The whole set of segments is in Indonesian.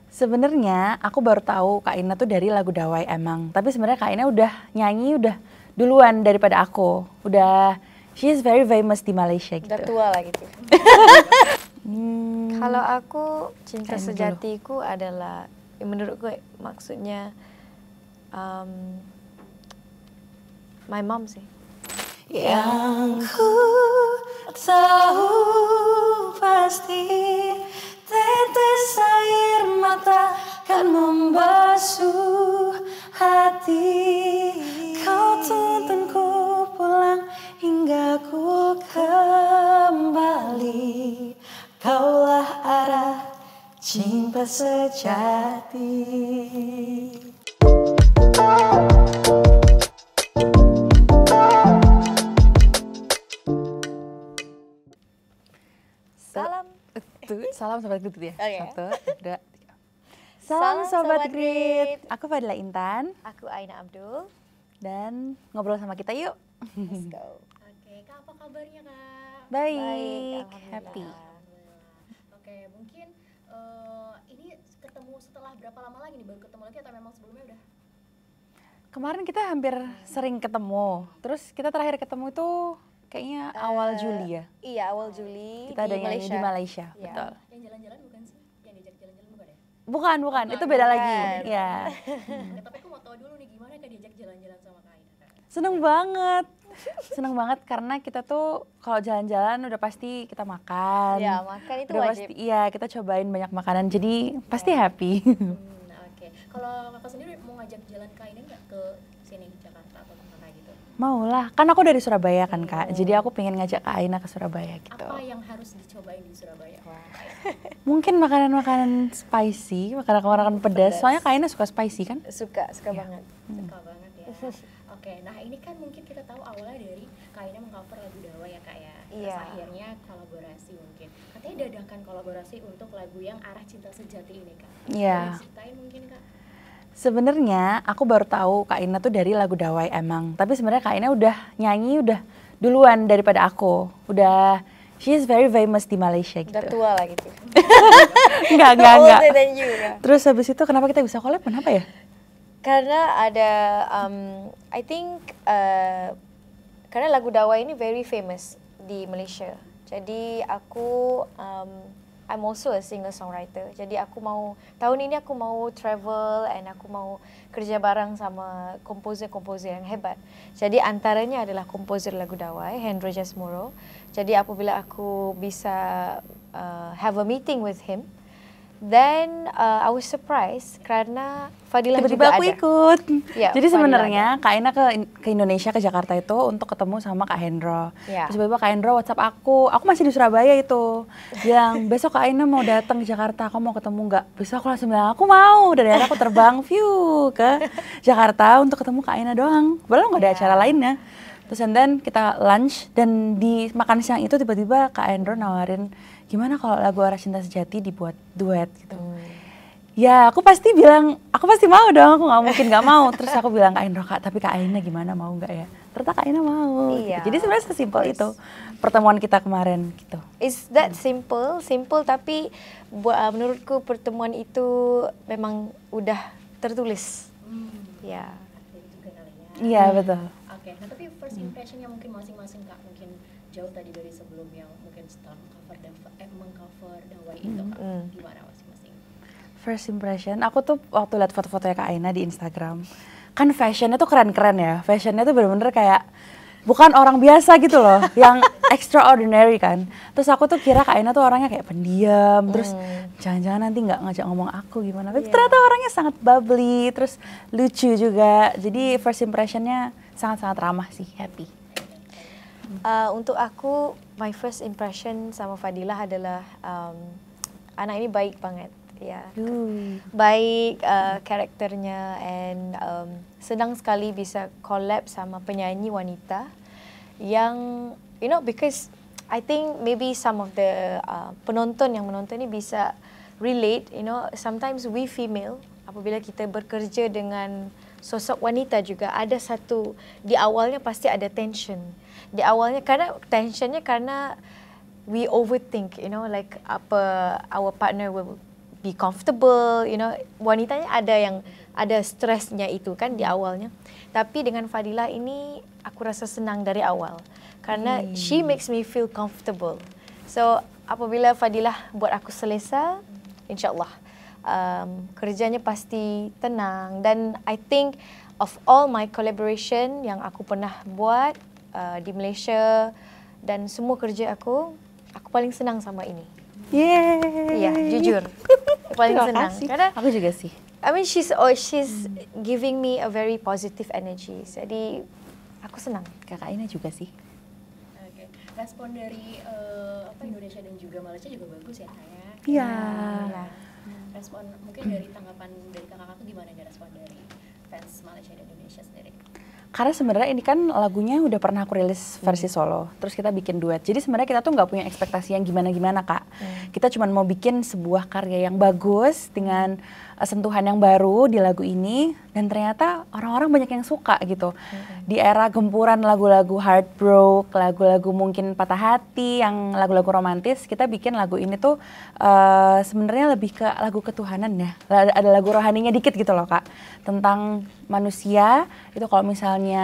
Sebenarnya aku baru tahu Kak Ina tuh dari lagu Dawai emang. Tapi sebenarnya Kak Ina udah nyanyi udah duluan daripada aku. She is very famous di Malaysia gitu. Udah tua lah gitu. Kalau aku cinta Kak Ina sejatiku adalah menurut gue maksudnya my mom sih. Yang ku tahu pasti tetes air mata kan membasuh hati. Kau tuntunku pulang hingga ku kembali. Kaulah arah cinta sejati. Salam Sobat Grit ya. Okay. 1, 2, 3. Salam Sobat Grit. Aku Fadila Intan. Aku Aina Abdul. Dan ngobrol sama kita yuk. Let's go. Oke, Kak, apa kabarnya, Kak? Baik, Alhamdulillah. happy. Oke, mungkin ini ketemu setelah berapa lama lagi nih? Baru ketemu lagi atau memang sebelumnya udah? Kemarin kita hampir sering ketemu. Terus kita terakhir ketemu itu kayaknya awal Juli ya. Iya, awal Juli Kita di ada nyanyi Malaysia. di Malaysia, Iya. betul. Yang jalan-jalan bukan sih? Yang diajak jalan-jalan bukan ya? Bukan, itu beda lagi. Ya. Oke, tapi aku mau tahu dulu nih gimana Kak diajak jalan-jalan sama Kak Aina, Kak? Seneng banget karena kita tuh kalau jalan-jalan udah pasti kita makan. Ya, makan itu Udah wajib. pasti, iya, kita cobain banyak makanan, jadi pasti happy. Oke. Kalau Kakak sendiri mau ngajak jalan Kak Aina nggak ke sini Jakarta atau kemana gitu? Mau lah, kan aku dari Surabaya kan Kak, jadi aku pengen ngajak Kak Aina ke Surabaya gitu. Apa yang harus dicobain di Surabaya? Mungkin makanan-makanan spicy, makanan-makanan pedas. Soalnya Kak Aina suka spicy kan? Suka Iya. banget. Suka banget ya. Oke, nah ini kan mungkin kita tahu awalnya dari Kak Aina mengcover lagu Dawa ya Kak ya. Terus Iya. akhirnya kolaborasi mungkin. Katanya dadakan kolaborasi untuk lagu yang arah cinta sejati ini Kak. Iya. Boleh ceritain mungkin Kak? Sebenarnya aku baru tahu Kak Ina tuh dari lagu Dawai emang. Tapi sebenarnya Kak Ina udah nyanyi udah duluan daripada aku. She is very famous di Malaysia gitu. Udah tua lah gitu. Enggak. Older than you ya. Terus habis itu kenapa kita bisa collab? Kenapa ya? Karena ada, I think karena lagu Dawa ini very famous di Malaysia. Jadi aku, I'm also a singer-songwriter. Jadi aku tahun ini aku mau travel and aku mau kerja bareng sama komposer-komposer yang hebat. Jadi antaranya adalah komposer lagu Dawai, Hendro Jasmoro. Jadi apabila aku bisa have a meeting with him, then I was surprised karena Fadila Tiba-tiba juga aku ada. ikut. Ya, Jadi Fadila sebenarnya Kak Ina ke Indonesia, ke Jakarta itu untuk ketemu sama Kak Hendro. Ya. Terus tiba-tiba Kak Hendro WhatsApp aku masih di Surabaya itu. Bilang, besok Kak Ina mau datang ke Jakarta, aku mau ketemu nggak? Besok aku langsung bilang, aku mau. Dan akhirnya aku terbang ke Jakarta untuk ketemu Kak Ina doang. Belum nggak ada acara lainnya. Terus and then kita lunch, dan di makan siang itu tiba-tiba Kak Hendro nawarin, gimana kalau lagu Arah Cinta Sejati dibuat duet gitu. Ya aku pasti mau dong, aku nggak mungkin nggak mau. Terus aku bilang Kak Hendro, Kak, tapi Kak Aina gimana, mau nggak ya? Ternyata Kak Aina mau. Iya, Gitu. Jadi sebenarnya sesimpel itu pertemuan kita kemarin gitu. It's that simple tapi menurutku pertemuan itu memang udah tertulis. Ya. Jadi juga kali ya. Iya betul. Oke, nah tapi first impressionnya mungkin masing-masing Kak, mungkin jauh tadi dari sebelum yang mungkin setelah mengcover Dawai itu Kak, gimana masing-masing? First impression, aku tuh waktu lihat foto-fotonya Kak Aina di Instagram, kan fashionnya tuh keren-keren ya. Fashionnya tuh bener-bener kayak bukan orang biasa gitu loh, yang extraordinary kan. Terus aku tuh kira Kak Aina tuh orangnya kayak pendiam, terus jangan-jangan nanti nggak ngajak ngomong aku gimana. Tapi ternyata orangnya sangat bubbly, terus lucu juga. Jadi first impressionnya sangat-sangat ramah sih, happy. Untuk aku, my first impression sama Fadilah adalah anak ini baik banget. Ya, baik karakternya, and senang sekali bisa collab sama penyanyi wanita yang, you know, because I think maybe some of the penonton yang menonton ini bisa relate, you know, sometimes we female apabila kita bekerja dengan sosok wanita juga ada satu, di awalnya pasti ada tension. Di awalnya tensionnya karena we overthink, you know, like our partner will be comfortable, you know, wanitanya ada stresnya itu kan di awalnya. Tapi dengan Fadilah ini aku rasa senang dari awal karena she makes me feel comfortable. So apabila Fadilah buat aku selesa, insyaAllah kerjanya pasti tenang. Dan I think of all my collaboration yang aku pernah buat di Malaysia dan semua kerja aku paling senang sama ini. Yeay. Iya, jujur. Paling Terima senang. kasih. Karena Aku juga sih. I mean she's giving me a very positive energy. Jadi aku senang. Kakak Ina juga sih. Oke. Respon dari Indonesia dan juga Malaysia juga bagus ya, kayak. Iya. Ya. Respon mungkin dari tanggapan dari kakak tuh gimana nih respon dari fans Malaysia dan Indonesia sendiri? Karena sebenarnya ini kan lagunya udah pernah aku rilis versi solo, terus kita bikin duet. Jadi sebenarnya kita tuh nggak punya ekspektasi yang gimana-gimana, Kak. Kita cuma mau bikin sebuah karya yang bagus dengan sentuhan yang baru di lagu ini, dan ternyata orang-orang banyak yang suka gitu. Di era gempuran lagu-lagu heartbroken, lagu-lagu mungkin patah hati, yang lagu-lagu romantis, kita bikin lagu ini tuh sebenarnya lebih ke lagu ketuhanan ya. Ada lagu rohaninya dikit gitu loh, Kak. Tentang manusia, itu kalau misalnya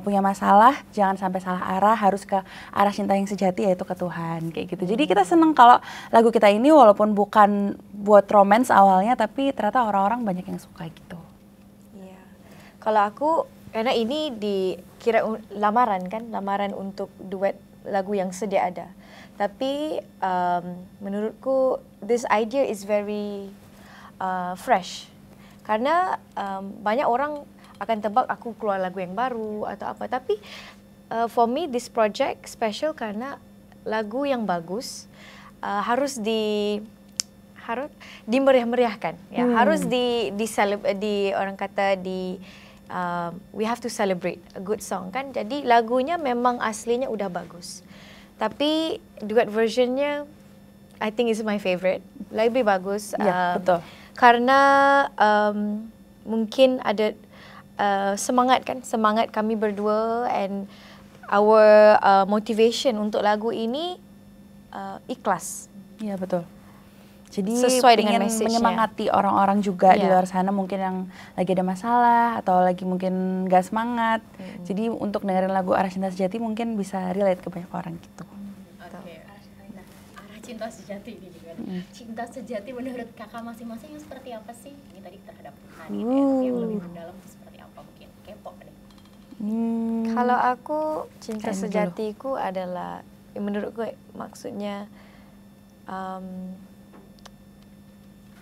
punya masalah, jangan sampai salah arah, harus ke arah cinta yang sejati, yaitu ke Tuhan, kayak gitu. Jadi kita seneng kalau lagu kita ini walaupun bukan buat romance awalnya, tapi ternyata orang-orang banyak yang suka gitu. Iya. Kalau aku, karena ini dikira lamaran kan, lamaran untuk duet lagu yang sedia ada. Tapi menurutku this idea is very fresh. Karena banyak orang akan tebak aku keluar lagu yang baru atau apa. Tapi for me this project special karena lagu yang bagus harus dimeriah-meriahkan. Ya, harus orang kata we have to celebrate a good song kan. Jadi lagunya memang aslinya udah bagus. Tapi duet versionnya I think is my favorite. Lebih bagus. Iya, betul. Karena mungkin ada semangat kami berdua, and our motivation untuk lagu ini ikhlas. Iya, betul. Jadi Sesuai dengan ingin message-nya. menyemangati orang-orang juga di Iya. luar sana mungkin yang lagi ada masalah atau lagi mungkin gak semangat. Jadi untuk dengerin lagu Arah Cinta Sejati mungkin bisa relate ke banyak orang gitu. Oke. Nah, arah cinta sejati ini juga. Cinta sejati menurut kakak masing-masing yang seperti apa sih? Ini tadi terhadap Tuhan gitu ya, tapi yang lebih mendalam itu seperti apa mungkin? Kepo deh. Kalau aku cinta Kayak sejatiku adalah menurutku maksudnya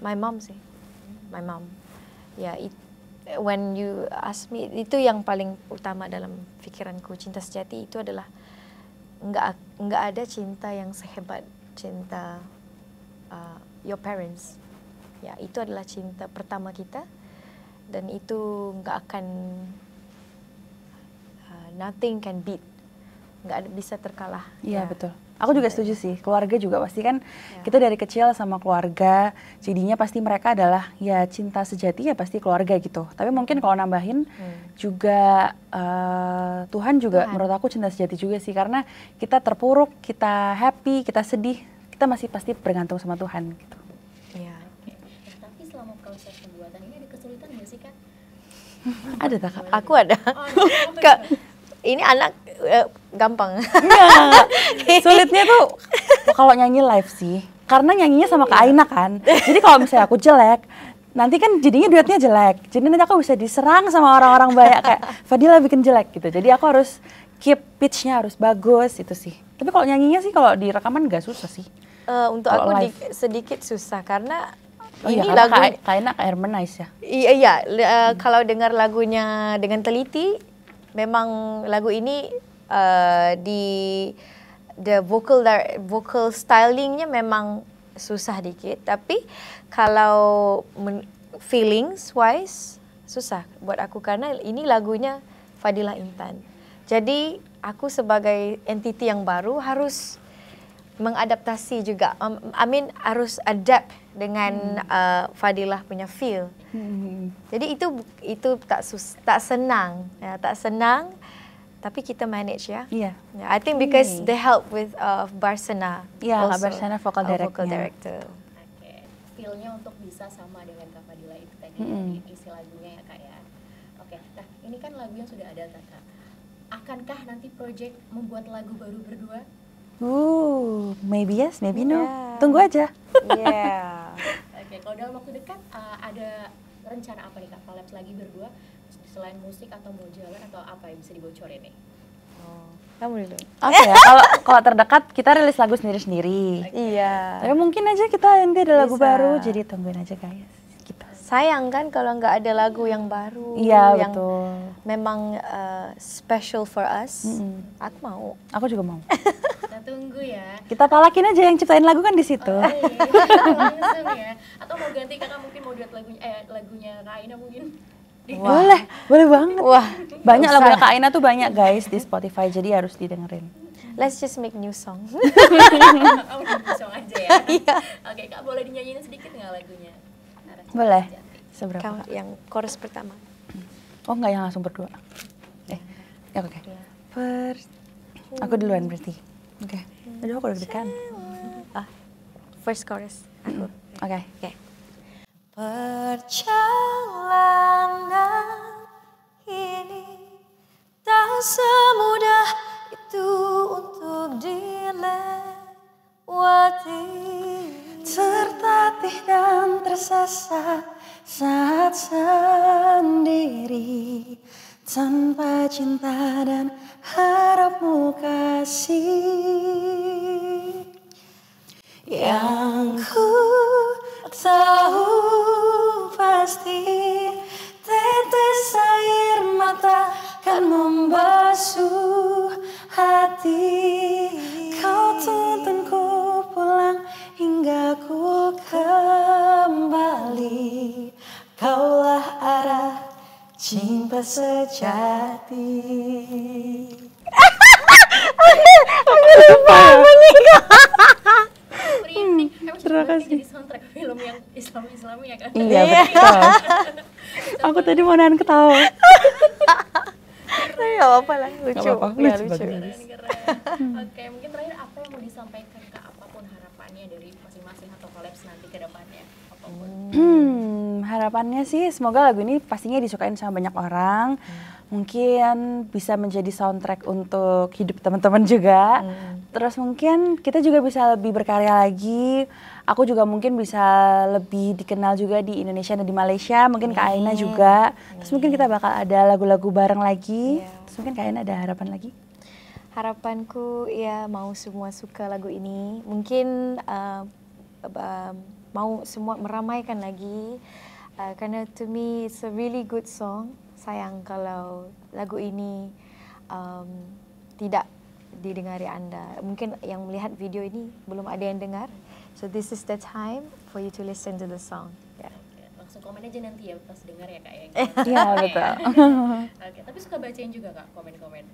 my mom sih, my mom. Ya, when you ask me, itu yang paling utama dalam pikiranku. Cinta sejati itu adalah nggak ada cinta yang sehebat cinta your parents. Ya, itu adalah cinta pertama kita, dan itu nggak akan nothing can beat, nggak bisa terkalah. Iya, Ya. betul. Aku juga setuju sih. Keluarga juga pasti kan kita dari kecil sama keluarga, jadinya pasti mereka adalah ya cinta sejati ya pasti keluarga gitu. Tapi mungkin kalau nambahin juga Tuhan juga menurut aku cinta sejati juga sih, karena kita terpuruk, kita happy, kita sedih, kita masih pasti bergantung sama Tuhan gitu. Iya. Oke. Nah, tapi selama proses pembuatan ini ada kesulitan nggak sih kak? Ada tak, Kak? Aku ada. Ini anak gampang. Enggak. Sulitnya tuh kalau nyanyi live sih. Karena nyanyinya sama Kak Aina kan. Jadi kalau misalnya aku jelek, nanti kan jadinya duetnya jelek. Jadi nanti aku bisa diserang sama orang-orang banyak kayak Fadilah bikin jelek gitu. Jadi aku harus keep pitch-nya harus bagus itu sih. Tapi kalau nyanyinya sih kalau di rekaman gak susah sih. Untuk Kalau aku live. sedikit susah karena Ini ini lagu lagu Kak Aina, Kak Harmonize ya. iya kalau dengar lagunya dengan teliti, memang lagu ini the vocal stylingnya memang susah dikit, tapi kalau feelings wise susah buat aku karena ini lagunya Fadilah Intan. Jadi aku sebagai entiti yang baru harus mengadaptasi juga. Harus adapt dengan Fadilah punya feel. Jadi itu tak senang, ya, tak senang. Tapi kita manage ya. Iya. Yeah, I think because the help with Barsana. Iya, Kak also, Barsana vocal vocal directnya. director. Oke. feel-nya untuk bisa sama dengan Kak Fadila itu tadi dari isi lagunya ya Kak ya. Oke, nah ini kan lagu yang sudah ada Kakak. Akankah nanti project membuat lagu baru berdua? Maybe yes, maybe no. Tunggu aja. Oke, kalau dalam waktu dekat ada rencana apa nih Kak? Collabs lagi berdua selain musik atau mau jalan atau apa yang bisa dibocorin nih? Kamu dulu. Oke ya, kalau terdekat kita rilis lagu sendiri-sendiri. Iya. Tapi mungkin aja kita nanti ada lagu baru, jadi tungguin aja guys. Gitu. Sayang kan kalau nggak ada lagu yang baru. Iya, yang betul. memang special for us. Aku mau. Aku juga mau. Kita tunggu ya. Kita palakin aja yang ciptain lagu kan di situ. Langsung ya. Atau mau ganti Kakak mungkin mau duet lagunya Kak Aina mungkin. Boleh banget. Wah, Banyak lagunya Kak Aina tuh banyak guys di Spotify, jadi harus didengerin. let's just make new song. Song aja ya. Oke, Kak boleh dinyanyiin sedikit nggak lagunya? Boleh. Seberapa? Kamu yang chorus pertama. Oh enggak, yang langsung berdua. Oke. Aku duluan berarti. Oke. Aduh, aku deg-degan. First chorus. Aku. Oke. Perjalanan ini tak semudah itu untuk dilewati. Tertatih dan tersesat saat sendiri, tanpa cinta dan harapmu kasih. Yang ku tahu pasti tetes air mata kan membasuh hati. Kau tuntunku pulang hingga ku kembali. Kaulah arah cinta sejati. Terima kasih. Jadi soundtrack film yang Islami ya kan? Iya betul. Aku tadi mau nahan ketawa. Gak apa-apa lah, lucu. Lucu banget. Keren. Oke, mungkin terakhir apa yang mau disampaikan Kak? Apapun harapannya dari masing-masing atau collabs nanti ke depannya? Apapun. Harapannya sih semoga lagu ini pastinya disukain sama banyak orang. Mungkin bisa menjadi soundtrack untuk hidup teman-teman juga. Terus mungkin kita juga bisa lebih berkarya lagi. Aku juga mungkin bisa lebih dikenal juga di Indonesia dan di Malaysia. Mungkin Kak Aina juga. Terus mungkin kita bakal ada lagu-lagu bareng lagi. Terus mungkin Kak Aina ada harapan lagi? Harapanku ya mau semua suka lagu ini. Mungkin mau semua meramaikan lagi. Karena to me it's a really good song. Sayang kalau lagu ini tidak didengari Anda. Mungkin yang melihat video ini belum ada yang dengar. So this is the time for you to listen to the song. Langsung komen aja nanti ya pas dengar ya Kak ya. Iya betul. Oke, tapi suka bacain juga Kak komen-komen.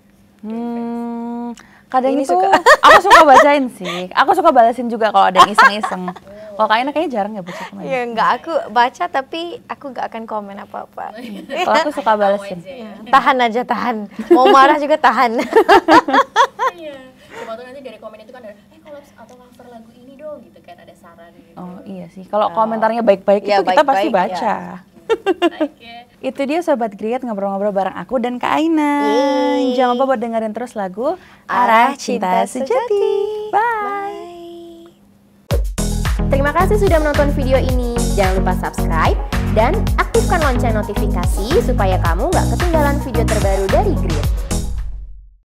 Kadang itu aku suka bacain sih. Aku suka balasin juga kalau ada yang iseng-iseng. Kalau Kak Aina kayaknya jarang ya baca komen. Ya enggak, aku baca tapi aku enggak akan komen apa-apa. Kalau aku suka balasin. Tahan aja, tahan. Mau marah juga tahan. Iya. Coba tuh nanti dari komen itu kan ada collabs atau cover lagu ini dong gitu kan, ada saran gitu. Oh iya sih. Kalau komentarnya baik-baik Ya, itu kita pasti baik-baik, baca. Oke. Itu dia Sobat Griet ngobrol-ngobrol bareng aku dan Kak Aina. Jangan lupa buat dengerin terus lagu Arah Cinta Sejati. Bye. Terima kasih sudah menonton video ini. Jangan lupa subscribe dan aktifkan lonceng notifikasi supaya kamu nggak ketinggalan video terbaru dari Griet.